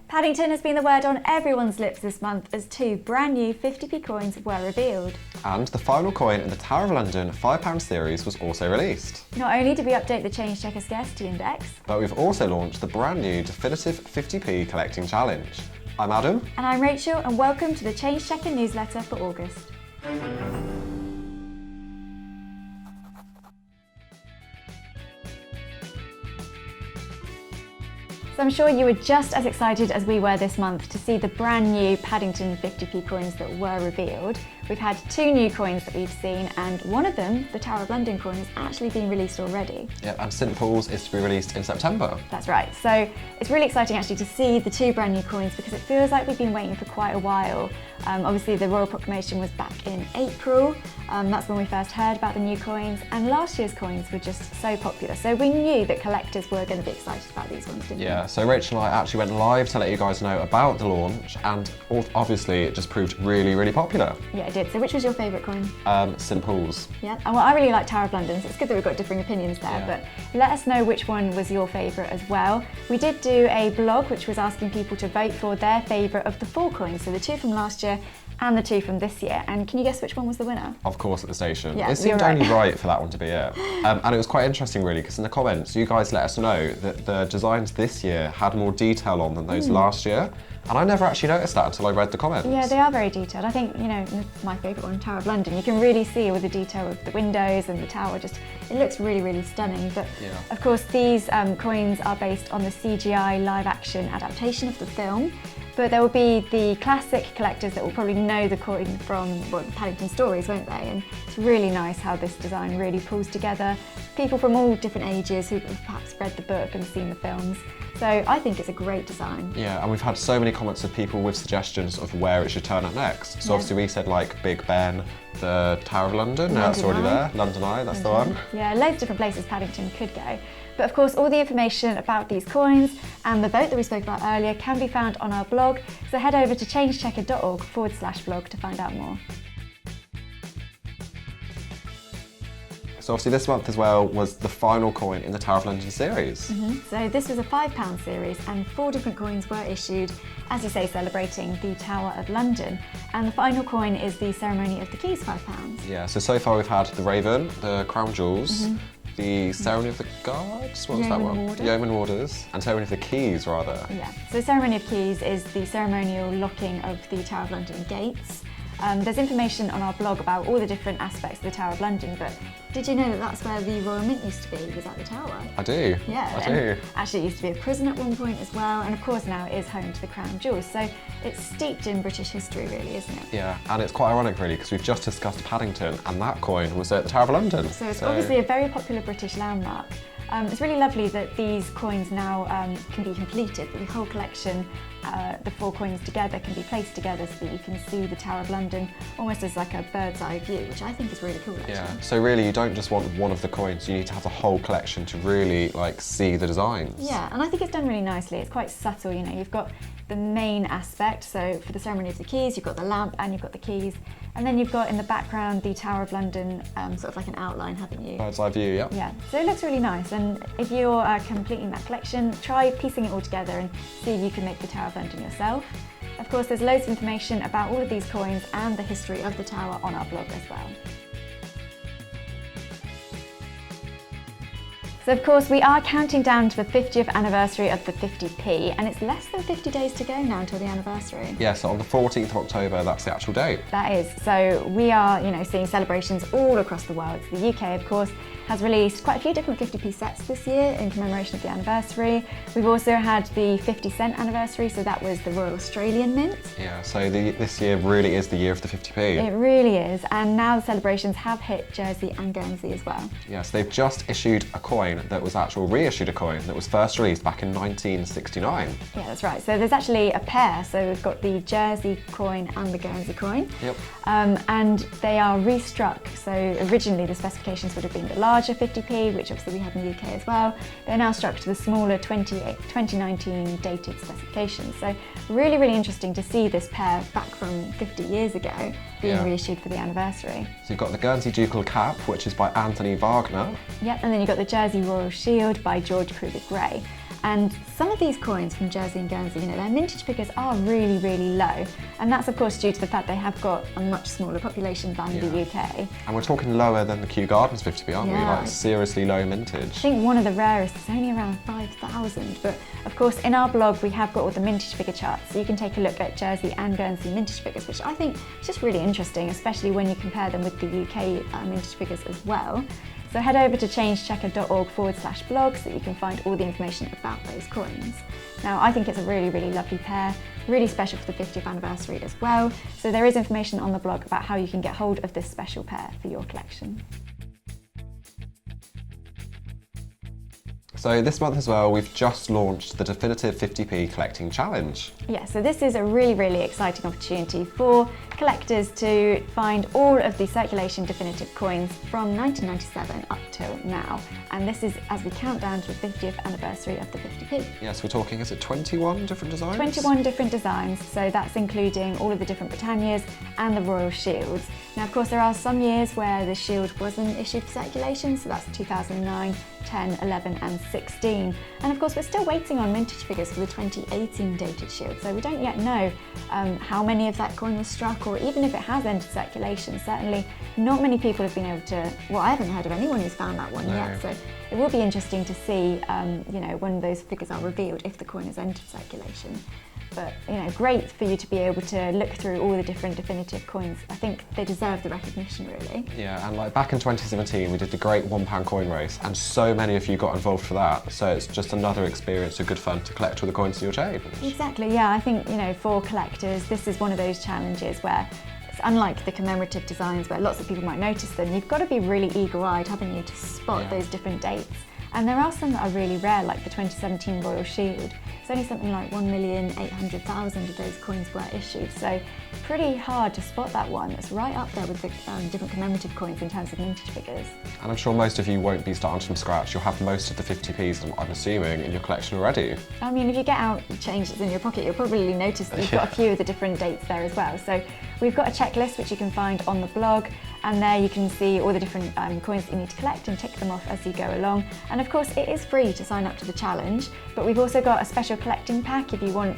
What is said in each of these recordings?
Paddington has been the word on everyone's lips this month as two brand new 50p coins were revealed. And the final coin in the Tower of London £5 series was also released. Not only did we update the Change Checker Scarcity Index, but we've also launched the brand new definitive 50p collecting challenge. I'm Adam. And I'm Rachel, and welcome to the Change Checker newsletter for August. So I'm sure you were just as excited as we were this month to see the brand new Paddington 50p coins that were revealed. We've had two new coins that we've seen, and one of them, the Tower of London coin, has actually been released already. Yeah, and St Paul's is to be released in September. That's right. So it's really exciting actually to see the two brand new coins because it feels like we've been waiting for quite a while. Obviously the Royal Proclamation was back in April. That's when we first heard about the new coins, and last year's coins were just so popular. So we knew that collectors were going to be excited about these ones, didn't we? Yeah, so Rachel and I actually went live to let you guys know about the launch, and obviously it just proved really, really popular. Yeah, it did. So which was your favourite coin? St Paul's. Yeah, well, I really like Tower of London, so it's good that we've got differing opinions there, but let us know which one was your favourite as well. We did do a blog which was asking people to vote for their favourite of the four coins, so the two from last year and the two from this year, and can you guess which one was the winner? Of course, at the station. Yeah, it seemed right. only right for that one to be it. And it was quite interesting really, because in the comments you guys let us know that the designs this year had more detail on than those last year, and I never actually noticed that until I read the comments. Yeah, they are very detailed. I think, you know, my favourite one, Tower of London, you can really see all the detail of the windows and the tower, just, it looks really, really stunning. But of course these coins are based on the CGI live action adaptation of the film. But there will be the classic collectors that will probably know the coin from Paddington stories, won't they? And it's really nice how this design really pulls together people from all different ages who have perhaps read the book and seen the films. So I think it's a great design. Yeah, and we've had so many comments of people with suggestions of where it should turn up next. So obviously we said like Big Ben, the Tower of London, that's already there. London Eye, that's the one. Yeah, loads of different places Paddington could go. But of course, all the information about these coins and the vote that we spoke about earlier can be found on our blog. So head over to changechecker.org/blog to find out more. So obviously this month as well was the final coin in the Tower of London series. So this was a £5 series and 4 different coins were issued, as you say, celebrating the Tower of London. And the final coin is the Ceremony of the Keys £5. Yeah, so far we've had the Raven, the Crown Jewels, the Ceremony of the Guards, what was that one? Yeoman Warders, and Ceremony of the Keys rather. Yeah, so Ceremony of Keys is the ceremonial locking of the Tower of London gates. There's information on our blog about all the different aspects of the Tower of London, but did you know that that's where the Royal Mint used to be, was at the Tower? I do. Yeah, I do. Actually, it used to be a prison at one point as well, and of course now it is home to the Crown Jewels, so it's steeped in British history really, isn't it? Yeah, and it's quite ironic really, because we've just discussed Paddington, and that coin was at the Tower of London. So it's obviously a very popular British landmark. It's really lovely that these coins now can be completed, that the whole collection, the 4 coins together, can be placed together so that you can see the Tower of London almost as like a bird's eye view, which I think is really cool actually. Yeah, so really you don't just want one of the coins, you need to have the whole collection to really like see the designs. Yeah, and I think it's done really nicely. It's quite subtle, you know, you've got the main aspect, so for the Ceremony of the Keys you've got the lamp and you've got the keys, and then you've got in the background the Tower of London, sort of like an outline, haven't you? Bird's eye view, yeah. Yeah, so it looks really nice, and if you're completing that collection, try piecing it all together and see if you can make the Tower of London yourself. Of course, there's loads of information about all of these coins and the history of the tower on our blog as well. So of course we are counting down to the 50th anniversary of the 50p, and it's less than 50 days to go now until the anniversary. Yeah, so on the 14th of October, that's the actual date. That is. So we are, you know, seeing celebrations all across the world. The UK, of course, has released quite a few different 50p sets this year in commemoration of the anniversary. We've also had the 50-cent anniversary, so that was the Royal Australian Mint. Yeah, so this year really is the year of the 50p. It really is, and now the celebrations have hit Jersey and Guernsey as well. Yeah, so they've just issued a coin that was reissued a coin that was first released back in 1969. Yeah, that's right. So there's actually a pair. So we've got the Jersey coin and the Guernsey coin. Yep. And they are restruck. So originally the specifications would have been the larger 50p, which obviously we have in the UK as well. They're now struck to the smaller 2019 dated specifications. So really, really interesting to see this pair back from 50 years ago being reissued for the anniversary. So you've got the Guernsey Ducal Cap, which is by Anthony Wagner. Yep, and then you've got the Jersey Royal Shield by George Kruger Gray. And some of these coins from Jersey and Guernsey, their mintage figures are really, really low. And that's of course due to the fact they have got a much smaller population than the UK. And we're talking lower than the Kew Gardens 50p, aren't we? Yeah. Like seriously low mintage. I think one of the rarest is only around 5,000. But of course in our blog we have got all the mintage figure charts. So you can take a look at Jersey and Guernsey mintage figures, which I think is just really interesting, especially when you compare them with the UK mintage figures as well. So head over to changechecker.org/blog so that you can find all the information about those coins. Now I think it's a really, really lovely pair, really special for the 50th anniversary as well. So there is information on the blog about how you can get hold of this special pair for your collection. So this month as well, we've just launched the Definitive 50p Collecting Challenge. Yeah, so this is a really, really exciting opportunity for collectors to find all of the circulation definitive coins from 1997 up till now. And this is as we count down to the 50th anniversary of the 50p. Yes, we're talking, is it 21 different designs? 21 different designs, so that's including all of the different Britannias and the Royal Shields. Now of course there are some years where the shield wasn't issued for circulation, so that's 2009, 10, 11 and 16. And of course we're still waiting on mintage figures for the 2018 dated shield, so we don't yet know how many of that coin was struck, or even if it has entered circulation. Certainly not many people have been able to, well, I haven't heard of anyone who's found that one yet, so it will be interesting to see when those figures are revealed, if the coin has entered circulation. But great for you to be able to look through all the different definitive coins. I think they deserve the recognition, really. Yeah, and like back in 2017 we did the great £1 coin race, and so many of you got involved for that, so it's just another experience of good fun to collect all the coins in your chain. Exactly, yeah, I think for collectors this is one of those challenges where it's unlike the commemorative designs where lots of people might notice them. You've got to be really eagle-eyed, haven't you, to spot those different dates. And there are some that are really rare, like the 2017 Royal Shield. It's only something like 1,800,000 of those coins were issued, so pretty hard to spot that one. It's right up there with the different commemorative coins in terms of mintage figures. And I'm sure most of you won't be starting from scratch. You'll have most of the 50p's, I'm assuming, in your collection already. I mean, if you get out change that's in your pocket, you'll probably notice that you've got a few of the different dates there as well. So we've got a checklist which you can find on the blog, and there you can see all the different coins that you need to collect and tick them off as you go along. And of course it is free to sign up to the challenge, but we've also got a special collecting pack if you want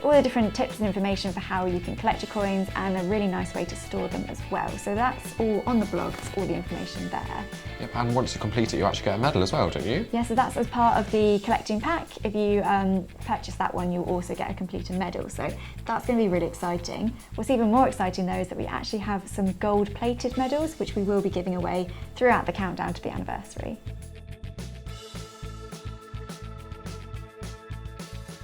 all the different tips and information for how you can collect your coins, and a really nice way to store them as well. So that's all on the blog, that's all the information there. Yep, and once you complete it you actually get a medal as well, don't you? Yeah, so that's as part of the collecting pack. If you purchase that one you'll also get a completed medal, so that's going to be really exciting. What's even more exciting though is that we actually have some gold plated medals which we will be giving away throughout the countdown to the anniversary.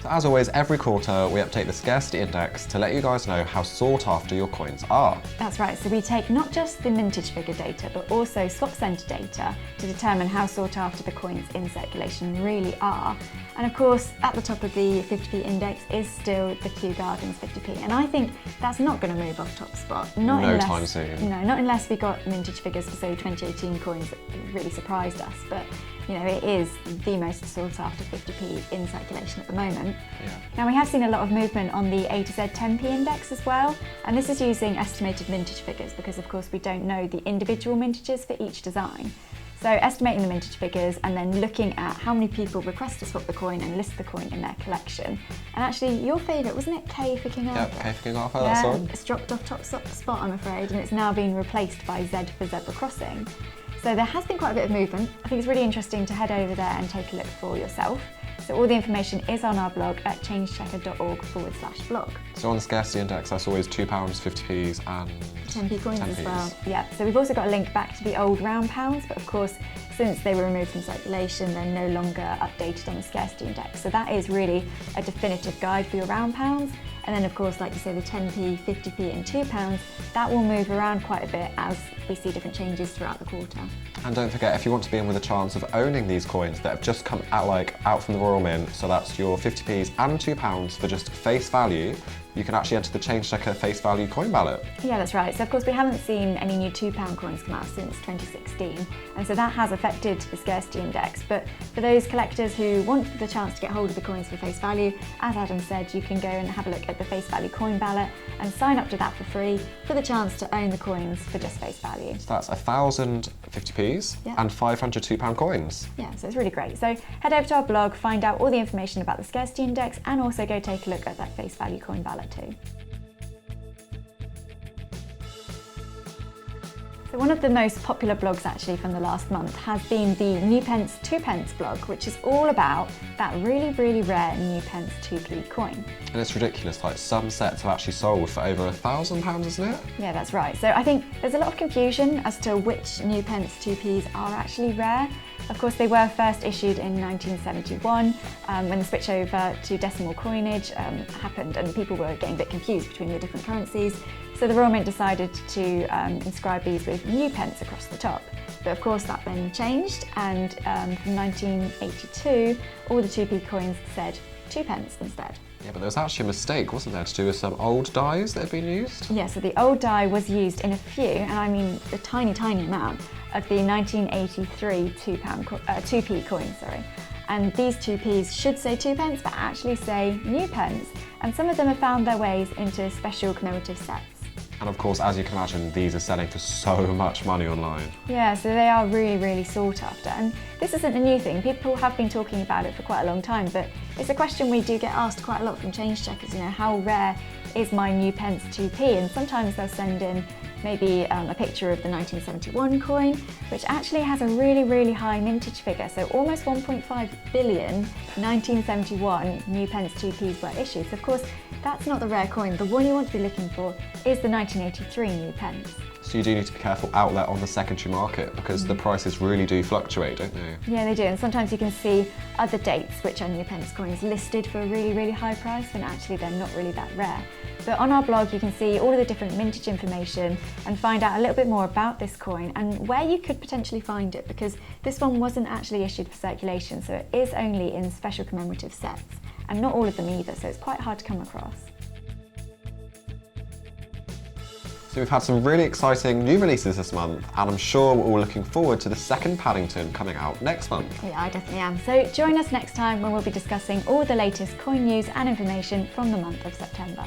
So as always, every quarter we update the Scarcity Index to let you guys know how sought after your coins are. That's right, so we take not just the mintage figure data but also swap centre data to determine how sought after the coins in circulation really are. And of course at the top of the 50p index is still the Kew Gardens 50p, and I think that's not going to move off top spot. Not no unless, time soon. No, not unless we got mintage figures for say 2018 coins that really surprised us, but it is the most sought after 50p in circulation at the moment. Yeah. Now we have seen a lot of movement on the A to Z 10p index as well, and this is using estimated mintage figures because of course we don't know the individual mintages for each design. So estimating the mintage figures and then looking at how many people request to swap the coin and list the coin in their collection. And actually your favourite, wasn't it K for King Arthur? Yeah, K for King Arthur, that's the one. It's dropped off top spot I'm afraid, and it's now being replaced by Z for Zebra Crossing. So there has been quite a bit of movement. I think it's really interesting to head over there and take a look for yourself. So all the information is on our blog at changechecker.org/blog. So on the Scarcity Index, that's always £2, 50p's and 10p coins as well. Yeah, so we've also got a link back to the old round pounds, but of course, since they were removed from circulation, they're no longer updated on the Scarcity Index. So that is really a definitive guide for your round pounds. And then of course, like you say, the 10p, 50p and £2, that will move around quite a bit as we see different changes throughout the quarter. And don't forget, if you want to be in with a chance of owning these coins that have just come out from the Royal Mint, so that's your 50p's and £2 for just face value, you can actually enter the Change Checker face value coin ballot. Yeah, that's right. So of course we haven't seen any new £2 coins come out since 2016, and so that has affected the scarcity index. But for those collectors who want the chance to get hold of the coins for face value, as Adam said, you can go and have a look at the face value coin ballot and sign up to that for free for the chance to own the coins for just face value. So that's 1,000 50p's and 500 £2 coins. Yeah, so it's really great. So head over to our blog, find out all the information about the scarcity index, and also go take a look at that face value coin ballot too. So one of the most popular blogs actually from the last month has been the New Pence 2p blog, which is all about that really, really rare New Pence 2p coin. And it's ridiculous, like some sets have actually sold for over £1,000, isn't it? Yeah, that's right. So I think there's a lot of confusion as to which New Pence 2p's are actually rare. Of course, they were first issued in 1971 when the switch over to decimal coinage happened, and people were getting a bit confused between the different currencies. So the Royal Mint decided to inscribe these with new pence across the top. But of course that then changed, and from 1982 all the 2p coins said 2p instead. Yeah, but there was actually a mistake, wasn't there, to do with some old dies that had been used? Yeah, so the old die was used in a few, and I mean a tiny, tiny amount, of the 1983 2p coins, And these 2p's should say 2p, but actually say new pence, and some of them have found their ways into special commemorative sets. And of course, as you can imagine, these are selling for so much money online. Yeah, so they are really, really sought after. And this isn't a new thing. People have been talking about it for quite a long time, but it's a question we do get asked quite a lot from change checkers, you know, how rare is my New Pence 2p? And sometimes they'll send in maybe a picture of the 1971 coin, which actually has a really, really high mintage figure. So almost 1.5 billion 1971 New Pence 2p's were issued. So of course, that's not the rare coin. The one you want to be looking for is the 1983 New Pence. So you do need to be careful out there on the secondary market, because the prices really do fluctuate, don't they? Yeah, they do. And sometimes you can see other dates which are New Pence coins listed for a really, really high price when actually they're not really that rare. But on our blog you can see all of the different mintage information and find out a little bit more about this coin and where you could potentially find it, because this one wasn't actually issued for circulation, so it is only in special commemorative sets, and not all of them either, so it's quite hard to come across. So we've had some really exciting new releases this month, and I'm sure we're all looking forward to the second Paddington coming out next month. Yeah, I definitely am. So join us next time when we'll be discussing all the latest coin news and information from the month of September.